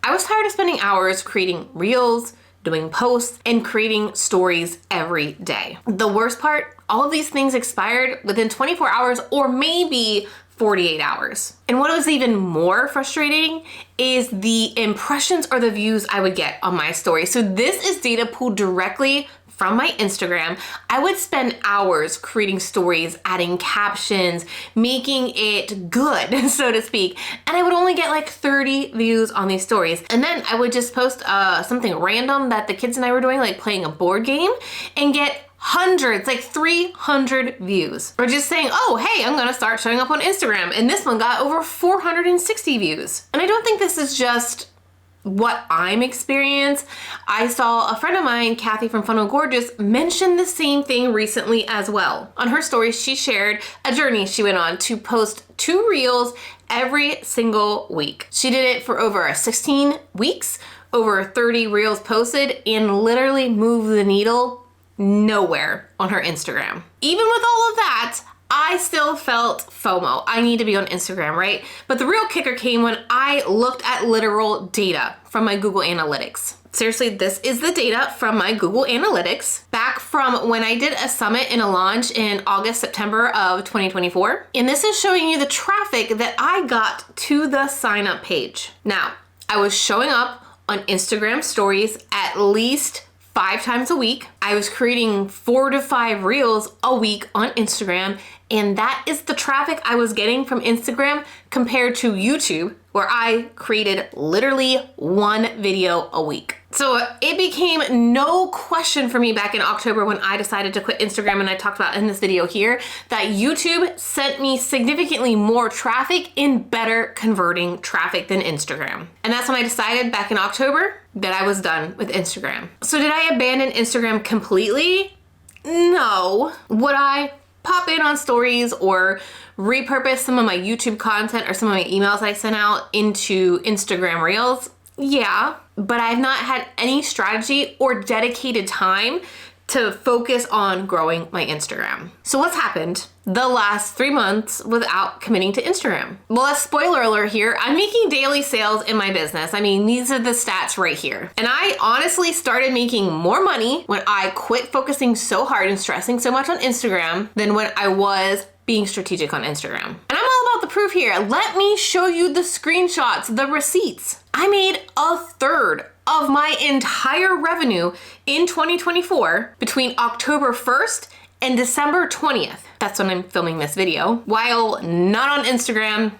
I was tired of spending hours creating reels, doing posts, and creating stories every day. The worst part, all of these things expired within 24 hours or maybe 48 hours. And what was even more frustrating is the impressions or the views I would get on my story. So this is data pulled directly from my Instagram. I would spend hours creating stories, adding captions, making it good, so to speak. And I would only get like 30 views on these stories. And then I would just post something random that the kids and I were doing, like playing a board game, and get hundreds, like 300 views. Or just saying, oh, hey, I'm gonna start showing up on Instagram. And this one got over 460 views. And I don't think this is just what I'm experiencing. I saw a friend of mine, Kathy from Funnel Gorgeous, mention the same thing recently as well. On her story, she shared a journey she went on to post 2 reels every single week. She did it for over 16 weeks, over 30 reels posted, and literally moved the needle nowhere on her Instagram. Even with all of that, I still felt FOMO. I need to be on Instagram, right? But the real kicker came when I looked at literal data from my Google Analytics. Seriously, this is the data from my Google Analytics back from when I did a summit and a launch in August, September of 2024. And this is showing you the traffic that I got to the sign up page. Now, I was showing up on Instagram stories at least 5 times a week. I was creating 4 to 5 reels a week on Instagram, and that is the traffic I was getting from Instagram compared to YouTube, where I created literally 1 video a week. So it became no question for me back in October when I decided to quit Instagram, and I talked about in this video here, that YouTube sent me significantly more traffic and better converting traffic than Instagram. And that's when I decided back in October that I was done with Instagram. So did I abandon Instagram completely? No. Would I pop in on stories or repurpose some of my YouTube content or some of my emails that I sent out into Instagram Reels? Yeah, but I've not had any strategy or dedicated time to focus on growing my Instagram. So what's happened the last 3 months without committing to Instagram? Well, a spoiler alert here, I'm making daily sales in my business. I mean, these are the stats right here. And I honestly started making more money when I quit focusing so hard and stressing so much on Instagram than when I was being strategic on Instagram. And I'm all about the proof here. Let me show you the screenshots, the receipts. I made 1/3 of my entire revenue in 2024 between October 1st and December 20th. That's when I'm filming this video, while not on Instagram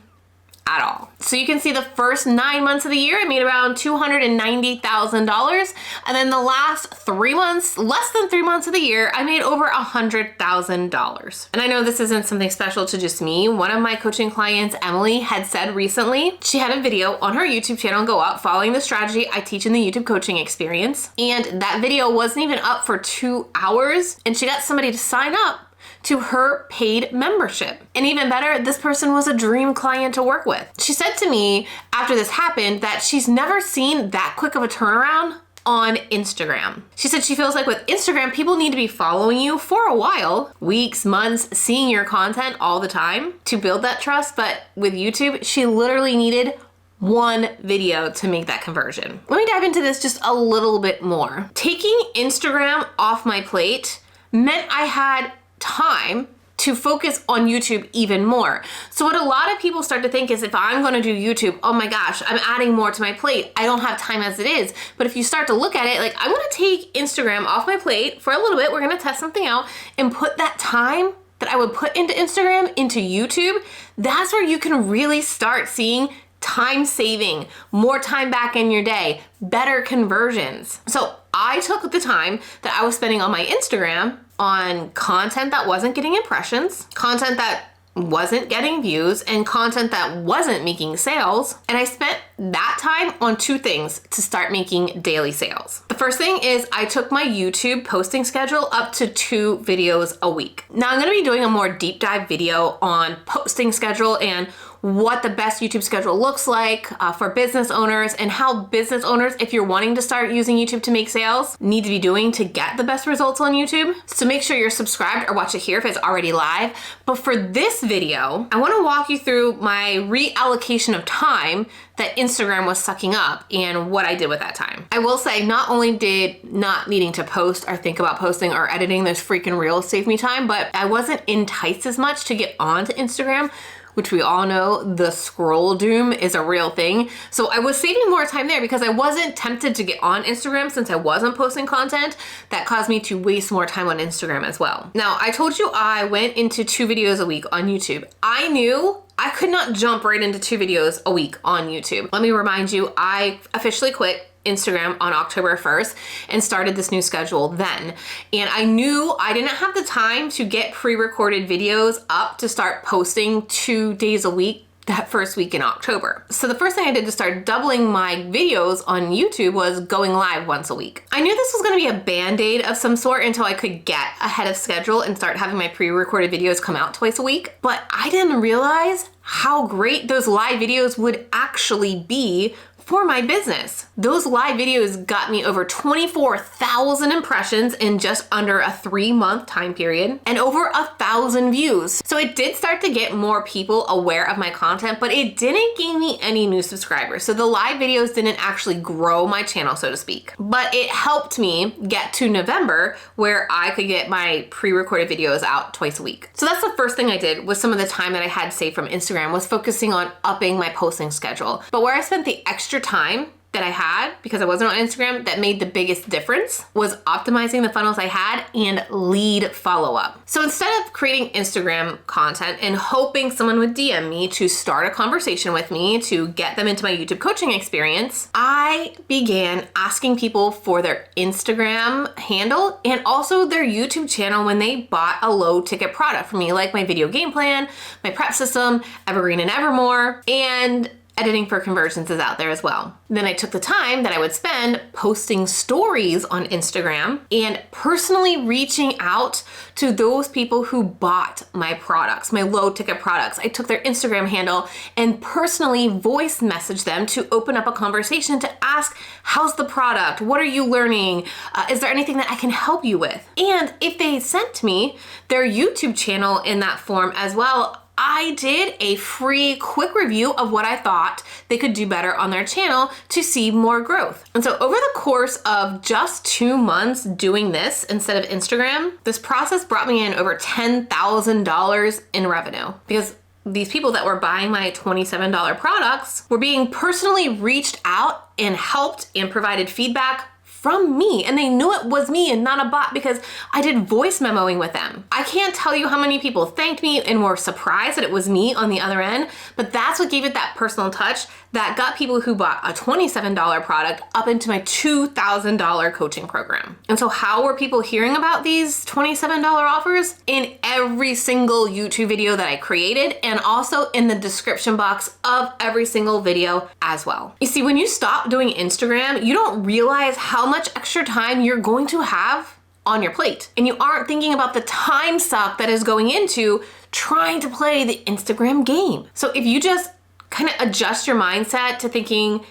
at all. So you can see the first 9 months of the year, I made around $290,000. And then the last 3 months, less than 3 months of the year, I made over $100,000. And I know this isn't something special to just me. One of my coaching clients, Emily, had said recently, she had a video on her YouTube channel go up following the strategy I teach in the YouTube coaching experience. And that video wasn't even up for 2 hours. And she got somebody to sign up to her paid membership. And even better, this person was a dream client to work with. She said to me after this happened that she's never seen that quick of a turnaround on Instagram. She said she feels like with Instagram, people need to be following you for a while, weeks, months, seeing your content all the time to build that trust. But with YouTube, she literally needed 1 video to make that conversion. Let me dive into this just a little bit more. Taking Instagram off my plate meant I had time to focus on YouTube even more. So what a lot of people start to think is, if I'm gonna do YouTube, oh my gosh, I'm adding more to my plate. I don't have time as it is. But if you start to look at it, like, I'm gonna take Instagram off my plate for a little bit, we're gonna test something out, and put that time that I would put into Instagram into YouTube. That's where you can really start seeing time saving, more time back in your day, better conversions. So I took the time that I was spending on my Instagram on content that wasn't getting impressions, content that wasn't getting views, and content that wasn't making sales. And I spent that time on 2 things to start making daily sales. The first thing is I took my YouTube posting schedule up to 2 videos a week. Now I'm gonna be doing a more deep dive video on posting schedule and what the best YouTube schedule looks like for business owners, and how business owners, if you're wanting to start using YouTube to make sales, need to be doing to get the best results on YouTube. So make sure you're subscribed or watch it here if it's already live. But for this video, I want to walk you through my reallocation of time that Instagram was sucking up and what I did with that time. I will say, not only did not needing to post or think about posting or editing those freaking reels save me time, but I wasn't enticed as much to get onto Instagram, which we all know the scroll doom is a real thing. So I was saving more time there because I wasn't tempted to get on Instagram since I wasn't posting content. That caused me to waste more time on Instagram as well. Now, I told you I went into 2 videos a week on YouTube. I knew I could not jump right into 2 videos a week on YouTube. Let me remind you, I officially quit Instagram on October 1st and started this new schedule then. And I knew I didn't have the time to get pre-recorded videos up to start posting 2 days a week that first week in October. So the first thing I did to start doubling my videos on YouTube was going live once a week. I knew this was gonna be a band-aid of some sort until I could get ahead of schedule and start having my pre-recorded videos come out twice a week. But I didn't realize how great those live videos would actually be for my business. Those live videos got me over 24,000 impressions in just under a 3-month time period and over 1,000 views. So it did start to get more people aware of my content, but it didn't gain me any new subscribers. So the live videos didn't actually grow my channel, so to speak. But it helped me get to November where I could get my pre-recorded videos out twice a week. So that's the first thing I did with some of the time that I had saved from Instagram, was focusing on upping my posting schedule. But where I spent the extra time that I had, because I wasn't on Instagram, that made the biggest difference was optimizing the funnels I had and lead follow-up. So instead of creating Instagram content and hoping someone would DM me to start a conversation with me to get them into my YouTube coaching experience, I began asking people for their Instagram handle and also their YouTube channel when they bought a low ticket product from me, like my video game plan, my prep system, Evergreen and Evermore, and editing for conversions is out there as well. Then I took the time that I would spend posting stories on Instagram and personally reaching out to those people who bought my products, my low ticket products. I took their Instagram handle and personally voice messaged them to open up a conversation to ask, how's the product? What are you learning? Is there anything that I can help you with? And if they sent me their YouTube channel in that form as well, I did a free quick review of what I thought they could do better on their channel to see more growth. And so over the course of just 2 months doing this instead of Instagram, this process brought me in over $10,000 in revenue, because these people that were buying my $27 products were being personally reached out and helped and provided feedback from me, and they knew it was me and not a bot because I did voice memoing with them. I can't tell you how many people thanked me and were surprised that it was me on the other end, but that's what gave it that personal touch that got people who bought a $27 product up into my $2,000 coaching program. And so how were people hearing about these $27 offers? In every single YouTube video that I created, and also in the description box of every single video as well. You see, when you stop doing Instagram, you don't realize how much extra time you're going to have on your plate. And you aren't thinking about the time suck that is going into trying to play the Instagram game. So if you just kind of adjust your mindset to thinking,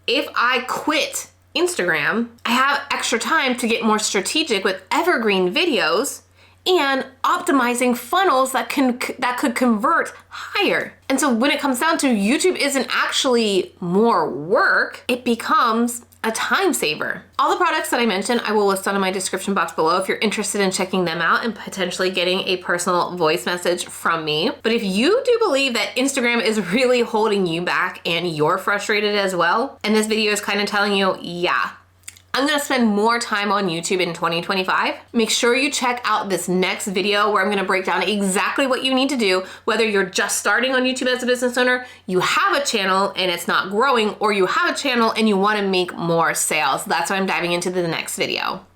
if I quit Instagram, I have extra time to get more strategic with evergreen videos and optimizing funnels that could convert higher. And so when it comes down to YouTube isn't actually more work, it becomes a time saver. All the products that I mentioned, I will list down in my description box below if you're interested in checking them out and potentially getting a personal voice message from me. But if you do believe that Instagram is really holding you back and you're frustrated as well, and this video is kind of telling you, yeah, I'm gonna spend more time on YouTube in 2025. Make sure you check out this next video where I'm gonna break down exactly what you need to do, whether you're just starting on YouTube as a business owner, you have a channel and it's not growing, or you have a channel and you wanna make more sales. That's what I'm diving into the next video.